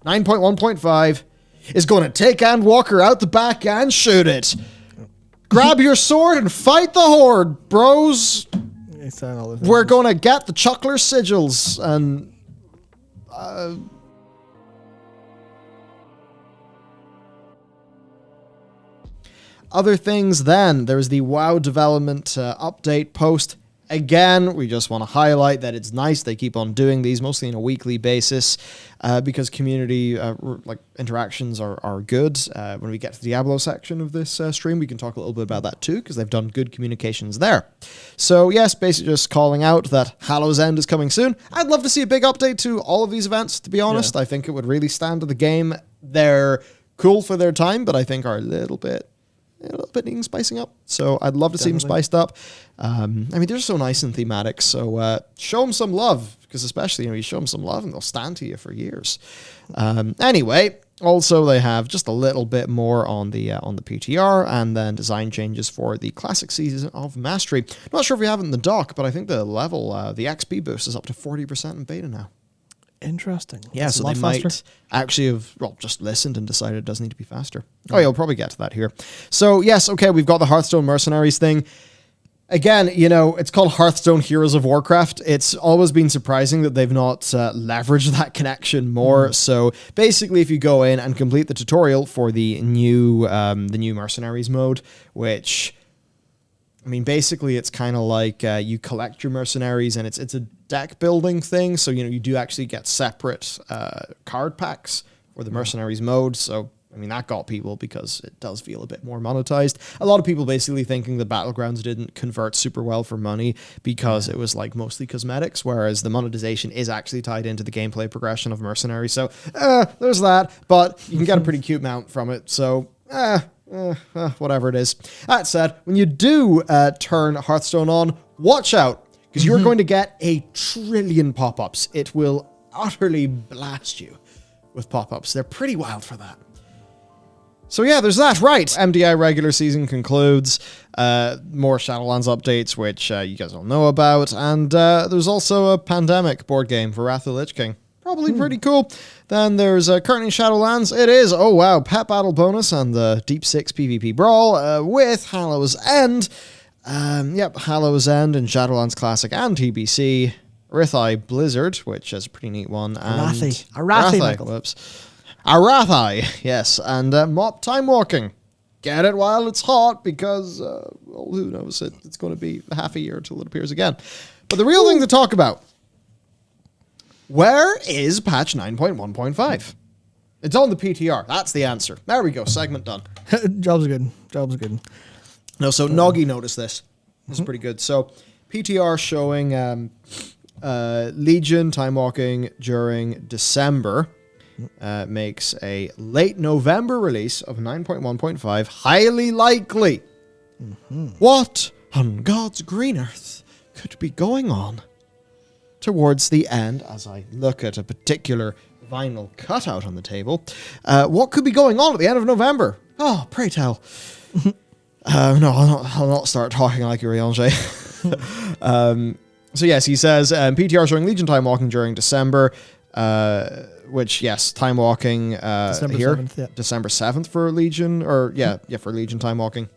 9.1.5 is going to take Endwalker out the back and shoot it. Grab your sword and fight the horde, bros. We're going to get the Chuckler sigils and... Other things then, there's the WoW development update post. Again, we just want to highlight that it's nice they keep on doing these, mostly on a weekly basis, because community interactions are good. When we get to the Diablo section of this stream, we can talk a little bit about that too, because they've done good communications there. So yes, basically just calling out that Hallow's End is coming soon. I'd love to see a big update to all of these events, to be honest. Yeah. I think it would really stand to the game. They're cool for their time, but I think are a little bit needing spicing up. So I'd love to see them spiced up. I mean, they're so nice and thematic. So show them some love, because especially, you show them some love and they'll stand to you for years. Anyway, also they have just a little bit more on the PTR, and then design changes for the classic season of Mastery. Not sure if we have it in the doc, but I think the level, the XP boost is up to 40% in beta now. Interesting. Yeah, that's so they might actually have just listened and decided it does need to be faster. Oh, yeah, we'll probably get to that here. So, yes, okay, we've got the Hearthstone Mercenaries thing. Again, it's called Hearthstone Heroes of Warcraft. It's always been surprising that they've not leveraged that connection more. So, basically, if you go in and complete the tutorial for the new Mercenaries mode, which... I mean, basically, it's kind of like you collect your mercenaries, and it's a deck building thing. So, you do actually get separate card packs for the mercenaries mode. So, I mean, that got people because it does feel a bit more monetized. A lot of people basically thinking the Battlegrounds didn't convert super well for money because it was like mostly cosmetics, whereas the monetization is actually tied into the gameplay progression of mercenaries. So, there's that. But you can get a pretty cute mount from it. So, whatever it is. That said, when you do turn Hearthstone on, watch out, because you're going to get a trillion pop-ups. It will utterly blast you with pop-ups. They're pretty wild for that. So yeah, there's that. Right. MDI regular season concludes. More Shadowlands updates, which you guys all know about. And there's also a Pandemic board game for Wrath of the Lich King. Probably pretty cool. Then there's currently Shadowlands. It is, oh wow, Pet Battle bonus and the Deep 6 PvP Brawl with Hallow's End. Hallow's End and Shadowlands Classic and TBC. Rithai Blizzard, which is a pretty neat one. Arathi, Michael. Whoops. Arathi, yes. And Mop Time Walking. Get it while it's hot, because, who knows, it's going to be half a year until it appears again. But the real thing to talk about, where is patch 9.1.5? It's on the PTR. That's the answer. There we go. Segment done. Job's good. No, so Noggy noticed this. This is pretty good. So PTR showing Legion time walking during December makes a late November release of 9.1.5 highly likely. What on God's green earth could be going on towards the end, as I look at a particular vinyl cutout on the table? What could be going on at the end of November? Oh, pray tell. No, I'll not start talking like a Riange. So yes, he says, PTR showing Legion time walking during December, which, yes, time walking December here. 7th, yeah. December 7th for Legion, for Legion time walking.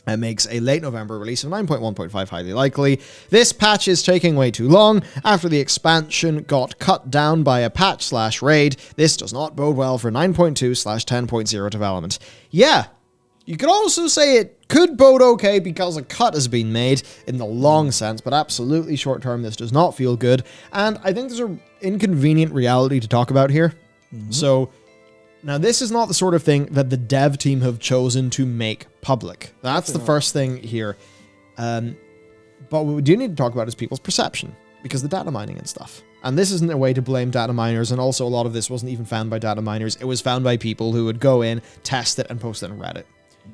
It makes a late November release of 9.1.5 highly likely. This patch is taking way too long. After the expansion got cut down by a patch/raid, this does not bode well for 9.2/10.0 development. Yeah, you could also say it could bode okay because a cut has been made in the long sense, but absolutely short term, this does not feel good. And I think there's an inconvenient reality to talk about here. So, now, this is not the sort of thing that the dev team have chosen to make public. That's the first thing here. But what we do need to talk about is people's perception, because the data mining and stuff. And this isn't a way to blame data miners, and also a lot of this wasn't even found by data miners. It was found by people who would go in, test it, and post it on Reddit.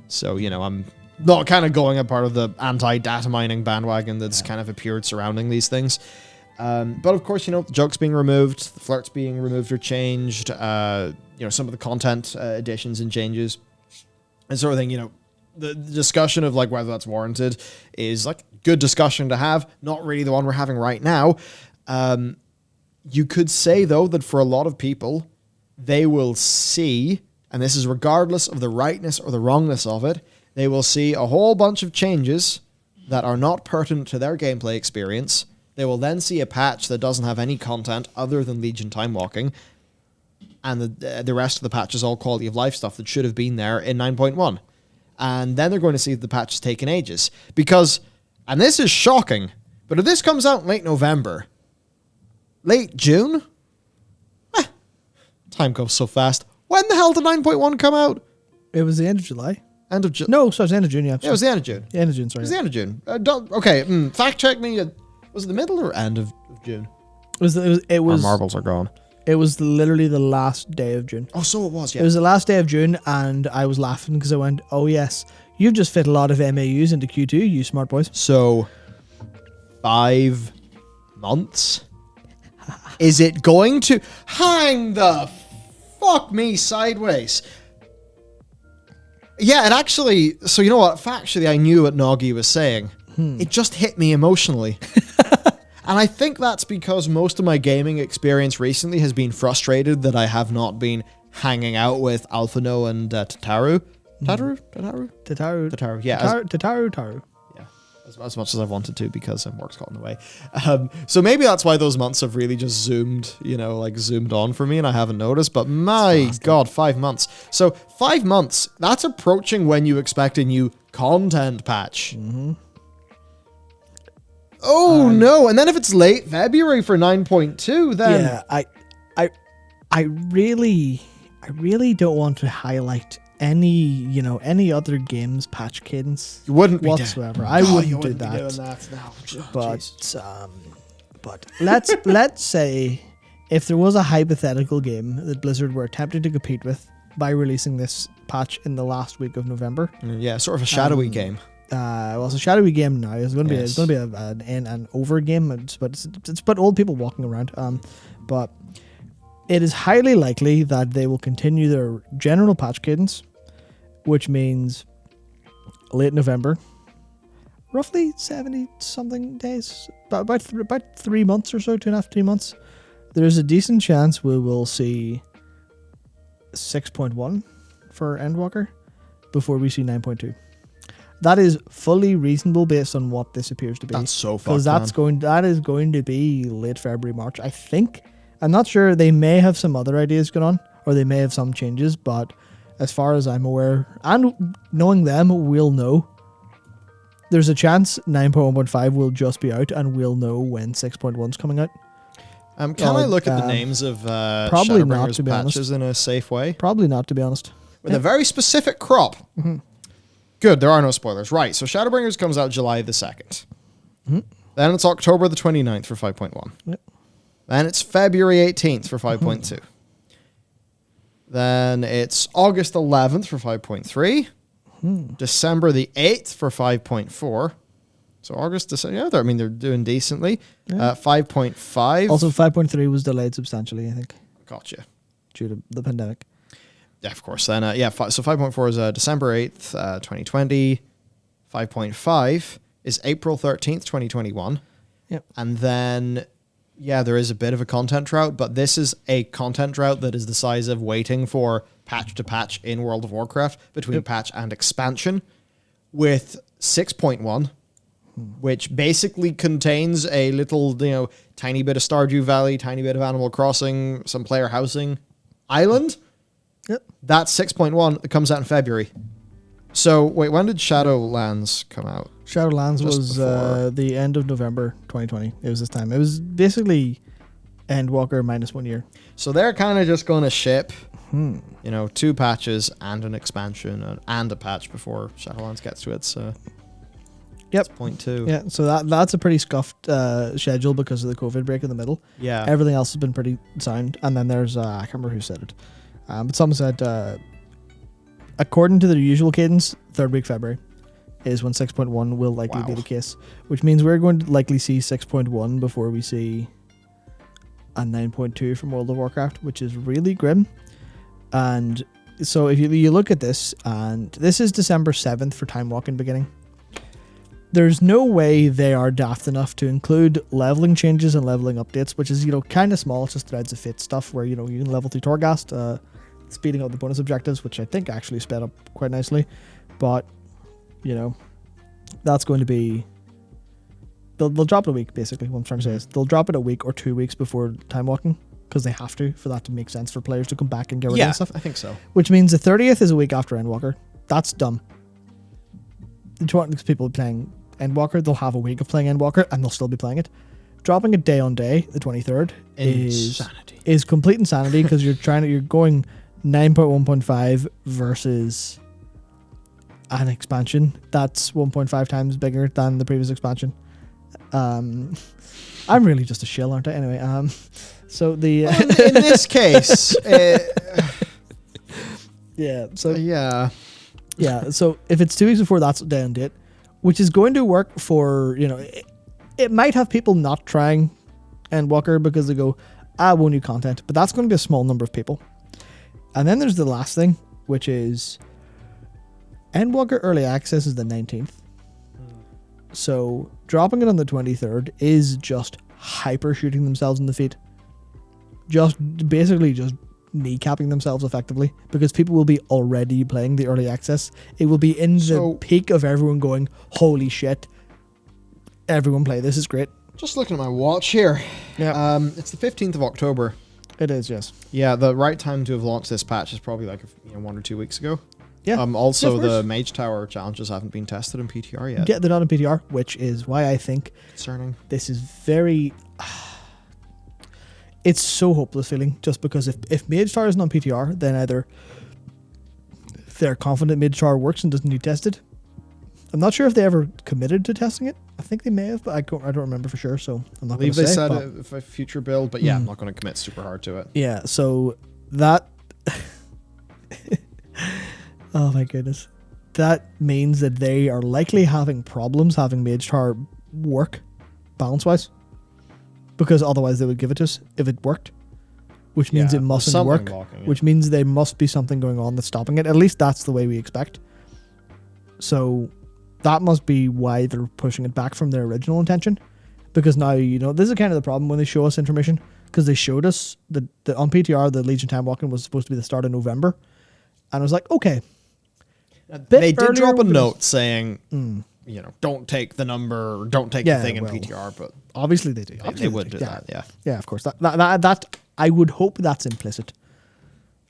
So, I'm not kind of going a part of the anti-data mining bandwagon that's kind of appeared surrounding these things. But of course, the jokes being removed, the flirts being removed or changed, some of the content additions and changes, and sort of thing, the discussion of like whether that's warranted is like good discussion to have, not really the one we're having right now. You could say though that for a lot of people, they will see, and this is regardless of the rightness or the wrongness of it, they will see a whole bunch of changes that are not pertinent to their gameplay experience. They will then see a patch that doesn't have any content other than Legion time walking, and the rest of the patch is all quality of life stuff that should have been there in 9.1. And then they're going to see that the patch has taken ages. Because, and this is shocking, but if this comes out in late November, late June, time goes so fast. When the hell did 9.1 come out? It was the end of July. End of June? No, sorry, it was the end of June, yeah. Yeah, it was the end of June. The end of June, sorry. It was the end of June. Fact check me. Was it the middle or end of June? It was Our marbles are gone. It was literally the last day of June. Oh, so it was, yeah. It was the last day of June, and I was laughing because I went, oh yes, you've just fit a lot of MAUs into Q2, you smart boys. So, 5 months? Is it going to hang the fuck me sideways? Yeah, it actually... So, you know what? Factually, I knew what Noggy was saying. It just hit me emotionally. And I think that's because most of my gaming experience recently has been frustrated that I have not been hanging out with Alphino and Tataru. Tataru? Yeah. Tataru. Yeah. As much as I've wanted to because work's got in the way. So maybe that's why those months have really just zoomed on for me and I haven't noticed. But my God, 5 months. So 5 months, that's approaching when you expect a new content patch. Mm-hmm. Oh no! And then if it's late February for 9.2, then yeah, I really don't want to highlight any other game's patch cadence. You wouldn't be whatsoever. I wouldn't do that. Doing that no. But let's say if there was a hypothetical game that Blizzard were attempting to compete with by releasing this patch in the last week of November. Yeah, sort of a shadowy game. Well, it's a shadowy game now. It's going to be an over game, but it's about old people walking around. But it is highly likely that they will continue their general patch cadence, which means late November, roughly 70 something days, about 3 months or so, 2.5 3 months. There's a decent chance we will see 6.1 for Endwalker before we see 9.2. That is fully reasonable based on what this appears to be. That's so fucked, because that is going to be late February, March. I think. I'm not sure. They may have some other ideas going on, or they may have some changes. But as far as I'm aware, and knowing them, we'll know. There's a chance 9.1.5 will just be out, and we'll know when 6.1's coming out. Can I look at the names of probably Shadowbringers not, to be patches in a safe way? Probably not, to be honest. With a very specific crop. Mm-hmm. Good, there are no spoilers. Right, so Shadowbringers comes out July the 2nd. Mm-hmm. Then it's October the 29th for 5.1. Yep. Then it's February 18th for 5.2. Mm-hmm. Then it's August 11th for 5.3. Mm-hmm. December the 8th for 5.4. So August, December, yeah, they're doing decently. Yeah. 5.5. Also, 5.3 was delayed substantially, I think. Gotcha. Due to the pandemic. Yeah, of course. Then, so 5.4 is December 8th, 2020. 5.5 is April 13th, 2021. Yep. And then, there is a bit of a content drought, but this is a content drought that is the size of waiting for patch to patch in World of Warcraft between patch and expansion, with 6.1, which basically contains a little, tiny bit of Stardew Valley, tiny bit of Animal Crossing, some player housing island. Yep. That's 6.1. It comes out in February. So, wait, when did Shadowlands come out? Shadowlands was the end of November 2020. It was this time. It was basically Endwalker minus 1 year. So they're kind of just going to ship, 2 patches and an expansion and a patch before Shadowlands gets to its point 2. Yeah, so that's a pretty scuffed schedule because of the COVID break in the middle. Yeah. Everything else has been pretty sound. And then there's, I can't remember who said it. But someone said, according to the usual cadence, 3rd week February is when 6.1 will likely be the case, which means we're going to likely see 6.1 before we see a 9.2 from World of Warcraft, which is really grim. And so if you look at this, and this is December 7th for Time Walking beginning. there's no way they are daft enough to include leveling changes and leveling updates, which is, kind of small. It's just Threads of Fate stuff where, you can level through Torghast, speeding up the bonus objectives, which I think actually sped up quite nicely. But, that's going to be... They'll drop it a week, basically. What I'm trying to say is they'll drop it a week or 2 weeks before time walking, because they have to, for that to make sense for players to come back and get rid of that stuff. I think so. Which means the 30th is a week after Endwalker. That's dumb. People playing Endwalker, they'll have a week of playing Endwalker and they'll still be playing it. Dropping it day on day, the 23rd, is complete insanity, because you're going 9.1.5 versus an expansion that's 1.5 times bigger than the previous expansion. I'm really just a shill, aren't I? Anyway, so the in this case, yeah. So yeah. So if it's 2 weeks before, that's day and date, which is going to work for it might have people not trying Endwalker because they go, well, new content, but that's going to be a small number of people. And then there's the last thing, which is Endwalker early access is the 19th. So dropping it on the 23rd is just hyper shooting themselves in the feet. Just kneecapping themselves effectively, because people will be already playing the early access. It will be in the peak of everyone going, holy shit, everyone play this, is great. Just looking at my watch here. Yeah. It's the 15th of October. It is, yes. Yeah, the right time to have launched this patch is probably like 1 or 2 weeks ago. Yeah. Also, the Mage Tower challenges haven't been tested in PTR yet. Yeah, they're not in PTR, which is why I think concerning. This is very... It's so hopeless feeling, just because if Mage Tower isn't on PTR, then either they're confident Mage Tower works and doesn't need tested. I'm not sure if they ever committed to testing it. I think they may have, but I don't remember for sure, so I'm not going to say. I believe they said a future build, but yeah, I'm not going to commit super hard to it. Yeah, so that... Oh my goodness. That means that they are likely having problems having Mage Tower work balance-wise, because otherwise they would give it to us if it worked, which means it mustn't work, which means there must be something going on that's stopping it. At least that's the way we expect. So that must be why they're pushing it back from their original intention, because now, this is kind of the problem when they show us information, because they showed us the on PTR, the Legion time walking was supposed to be the start of November, and I was like, okay. They did drop a note saying, don't take the number, don't take the thing in PTR, but obviously they do. They would do that, yeah. Yeah, of course. That I would hope that's implicit.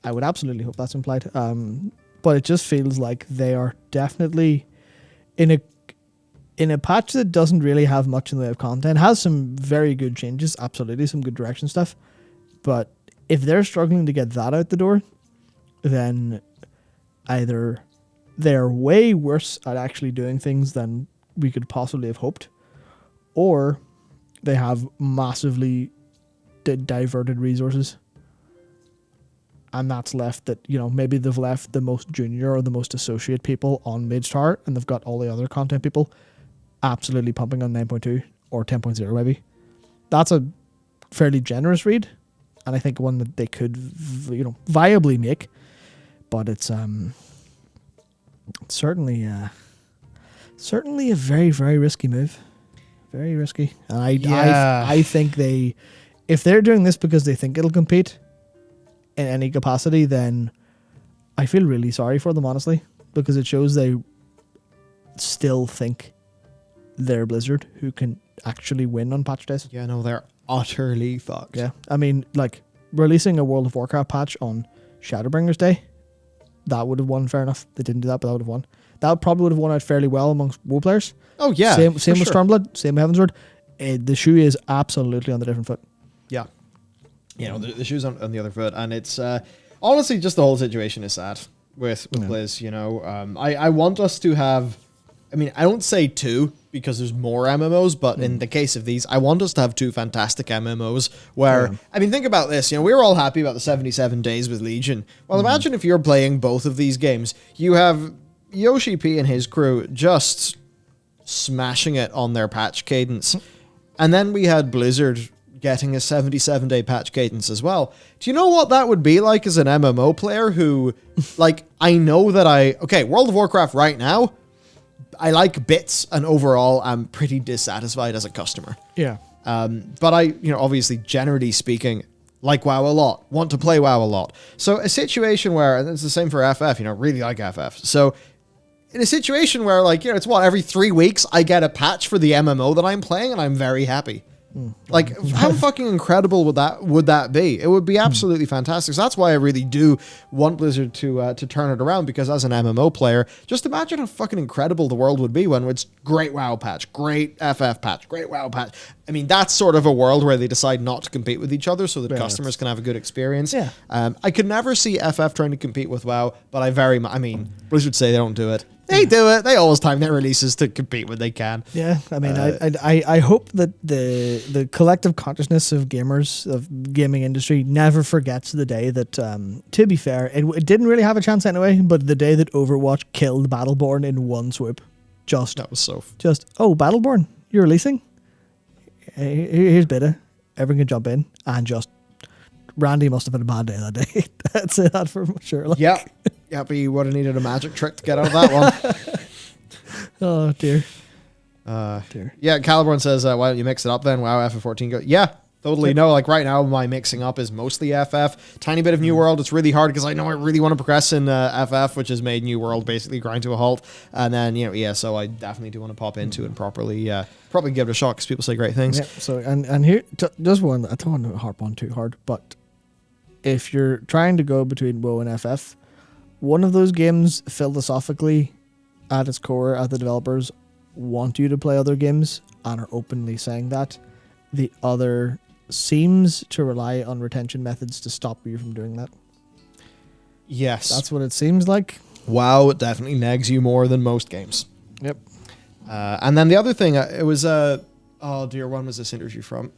I would absolutely hope that's implied. But it just feels like they are definitely in a patch that doesn't really have much in the way of content. Has some very good changes, absolutely, some good direction stuff. But if they're struggling to get that out the door, then either they're way worse at actually doing things than we could possibly have hoped, or they have massively diverted resources, and that's left that, maybe they've left the most junior or the most associate people on Mage Tower, and they've got all the other content people absolutely pumping on 9.2 or 10.0 maybe. That's a fairly generous read, and I think one that they could viably make, but it's certainly a very, very risky move. Very risky. And I think if they're doing this because they think it'll compete in any capacity, then I feel really sorry for them, honestly, because it shows they still think they're Blizzard, who can actually win on patch days. Yeah, no, they're utterly fucked. Yeah. I mean, releasing a World of Warcraft patch on Shadowbringers Day, that would have won, fair enough. They didn't do that, but that would have won. That probably would have won out fairly well amongst WoW players. Oh, yeah. Same with Stormblood, same with Heavensward. The shoe is absolutely on the different foot. Yeah. The shoe's on the other foot. And it's, honestly, just the whole situation is sad with Blizz, I want us to have, I don't say 2, because there's more MMOs, but in the case of these, I want us to have 2 fantastic MMOs where, think about this, we were all happy about the 77 days with Legion. Well, imagine if you're playing both of these games. You have Yoshi P and his crew just smashing it on their patch cadence. And then we had Blizzard getting a 77-day patch cadence as well. Do you know what that would be like as an MMO player who, I know that World of Warcraft right now, I like bits, and overall, I'm pretty dissatisfied as a customer. Yeah. But I, obviously, generally speaking, like WoW a lot, want to play WoW a lot. So a situation where, and it's the same for FF, really like FF. So in a situation where, like, it's every 3 weeks I get a patch for the MMO that I'm playing, and I'm very happy. Like, how fucking incredible would that be? It would be absolutely fantastic. So that's why I really do want Blizzard to turn it around, because as an MMO player, just imagine how fucking incredible the world would be when it's great WoW patch, great FF patch, great WoW patch. I mean, that's sort of a world where they decide not to compete with each other so that customers can have a good experience. Yeah. I could never see FF trying to compete with WoW, but Blizzard say they don't do it. They do it. They always time their releases to compete when they can. Yeah, I mean, I hope that the collective consciousness of gamers, of gaming industry, never forgets the day that, to be fair, it didn't really have a chance anyway, but the day that Overwatch killed Battleborn in one swoop. That was so... Battleborn, you're releasing? Here's beta. Everyone can jump in, and just... Randy must have had a bad day that day. I'd say that for sure. Like. Yeah. Yeah, but you would have needed a magic trick to get out of that one. Oh, dear. Yeah, Caliborn says, why don't you mix it up then? WoW, FF14 go. Yeah, totally. No, like right now, my mixing up is mostly FF. Tiny bit of New World. It's really hard because I know I really want to progress in FF, which has made New World basically grind to a halt. And then, ESO, I definitely do want to pop into and probably give it a shot because people say great things. Yeah, so, and here, just one, I don't want to harp on too hard, but if you're trying to go between WoW and FF, one of those games philosophically at its core, the developers want you to play other games and are openly saying that. The other seems to rely on retention methods to stop you from doing that. Yes. That's what it seems like. WoW definitely nags you more than most games. Yep. And then the other thing, it was, oh dear, when was this interview from?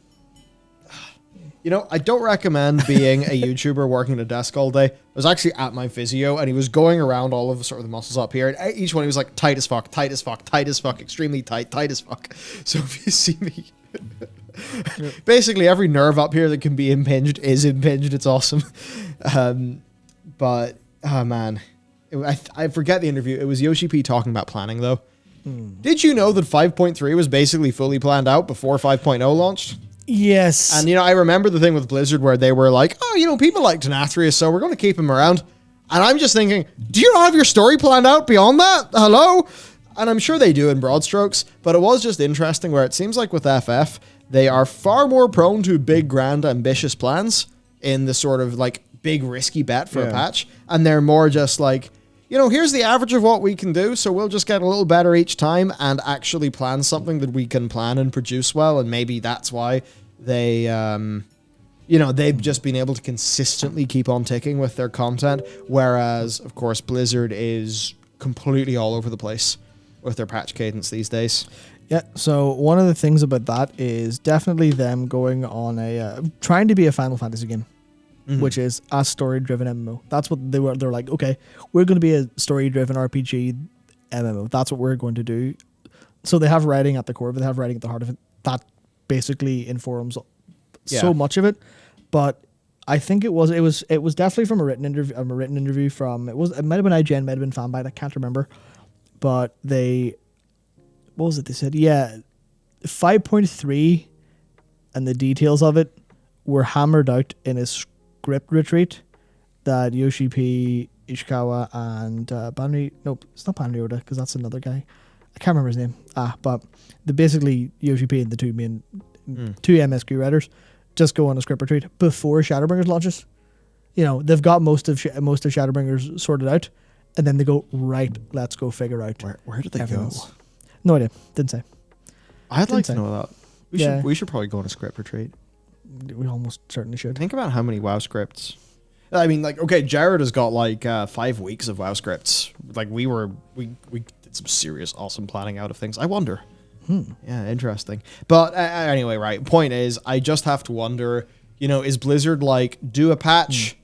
I don't recommend being a YouTuber working at a desk all day. I was actually at my physio, and he was going around all of the muscles up here. And each one, he was like, tight as fuck, tight as fuck, tight as fuck, extremely tight, tight as fuck. So if you see me, basically every nerve up here that can be impinged is impinged. It's awesome. But, oh man, I forget the interview. It was Yoshi P talking about planning, though. Did you know that 5.3 was basically fully planned out before 5.0 launched? Yes. And, I remember the thing with Blizzard where they were like, oh, people like Denathrius, so we're going to keep him around. And I'm just thinking, do you not have your story planned out beyond that? Hello? And I'm sure they do in broad strokes, but it was just interesting where it seems like with FF, they are far more prone to big, grand, ambitious plans in the sort of like big, risky bet for a patch. And they're more just like, here's the average of what we can do, so we'll just get a little better each time and actually plan something that we can plan and produce well. And maybe that's why they, they've just been able to consistently keep on ticking with their content. Whereas, of course, Blizzard is completely all over the place with their patch cadence these days. Yeah, so one of the things about that is definitely them going on trying to be a Final Fantasy game. Which is a story-driven MMO. That's what they were. They're like, okay, we're going to be a story-driven RPG MMO. That's what we're going to do. So they have writing at the core, but they have writing at the heart of it. That basically informs so much of it. But I think it was definitely from a written interview from it might have been IGN, might have been Fanbyte. I can't remember. But what was it they said? Yeah, 5.3 and the details of it were hammered out in a script retreat that Yoshi P, Ishikawa, and it's not Panryoda because that's another guy. I can't remember his name. But basically Yoshi P and the two MSQ writers just go on a script retreat before Shadowbringers launches. They've got most of Shadowbringers sorted out, and then they go, right, let's go figure out where did they go? No idea. Didn't say. I'd like to know that. We should probably go on a script retreat. We almost certainly should. Think about how many WoW scripts. I mean, like, okay, Jared has got like 5 weeks of WoW scripts. Like we did some serious awesome planning out of things. I wonder. Yeah, interesting. But anyway, right. Point is, I just have to wonder, is Blizzard like, do a patch,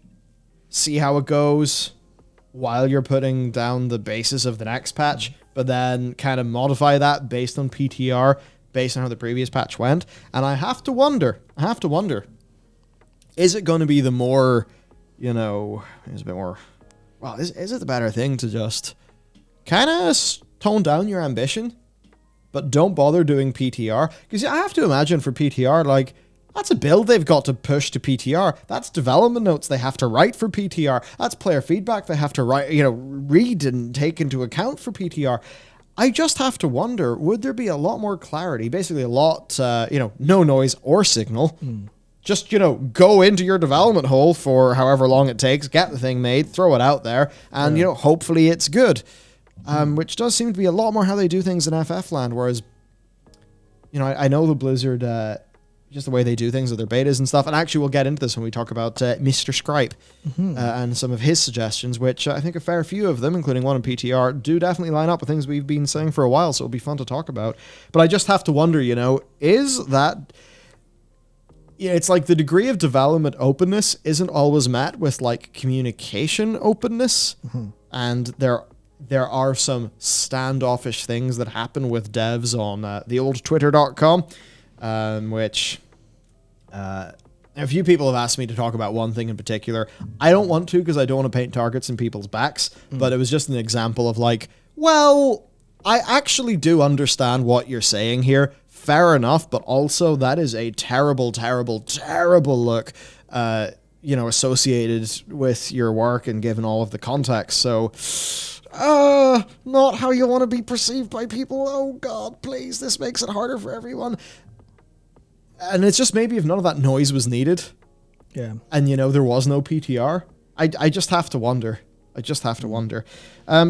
see how it goes while you're putting down the basis of the next patch, but then kind of modify that based on PTR, based on how the previous patch went. And I have to wonder, is it going to be the more, is a bit more, well, is it the better thing to just kind of tone down your ambition, but don't bother doing PTR. Because I have to imagine for PTR, like, that's a build they've got to push to PTR. That's development notes they have to write for PTR. That's player feedback they have to write, read and take into account for PTR. I just have to wonder, would there be a lot more clarity? Basically a lot, no noise or signal. Just, go into your development hole for however long it takes, get the thing made, throw it out there, and, hopefully it's good. Which does seem to be a lot more how they do things in FF land, whereas, I know the Blizzard, just the way they do things with their betas and stuff, and actually we'll get into this when we talk about Mr. Scripe and some of his suggestions, which I think a fair few of them, including one in PTR, do definitely line up with things we've been saying for a while, so it'll be fun to talk about. But I just have to wonder, is that... it's like the degree of development openness isn't always met with like communication openness, and there are some standoffish things that happen with devs on the old Twitter.com, which a few people have asked me to talk about one thing in particular. I don't want to because I don't want to paint targets in people's backs, but it was just an example of like, well, I actually do understand what you're saying here. Fair enough, but also that is a terrible, terrible, terrible look, associated with your work and given all of the context. So, not how you want to be perceived by people. Oh God, please, this makes it harder for everyone. And it's just maybe if none of that noise was needed, and there was no PTR, I just have to wonder.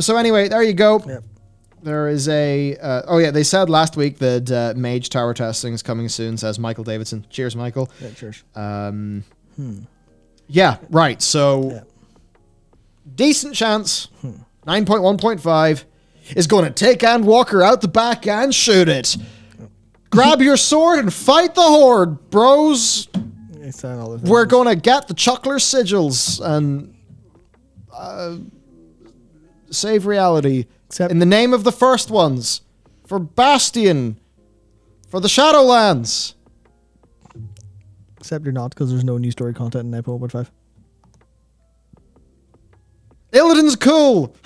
So anyway, there you go. Yep. There is they said last week that Mage Tower testing is coming soon, says Michael Davidson. Cheers, Michael. Yeah, cheers. Yeah, right. So, decent chance, 9.1.5, is going to take Andwalker out the back and shoot it. Grab your sword and fight the horde, bros. We're going to get the Chuckler sigils and save reality. In the name of the first ones, for Bastion, for the Shadowlands. Except you're not, because there's no new story content in 9.15. Illidan's cool.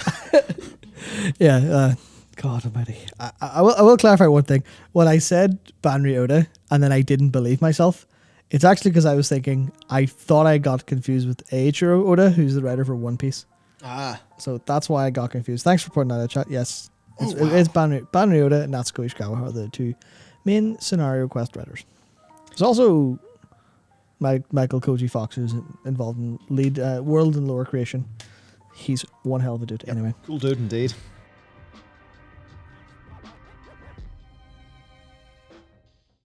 Yeah, God almighty. I will clarify one thing. When I said Banri Oda, and then I didn't believe myself, it's actually because I was thinking, I thought I got confused with Eiichiro Oda, who's the writer for One Piece. So that's why I got confused. Thanks for putting that in the chat. Yes, it's Banri Oda and Natsuko Ishikawa are the two main scenario quest writers. There's also Michael Koji Fox, who's involved in lead world and lore creation. He's one hell of a dude. Anyway, cool dude indeed.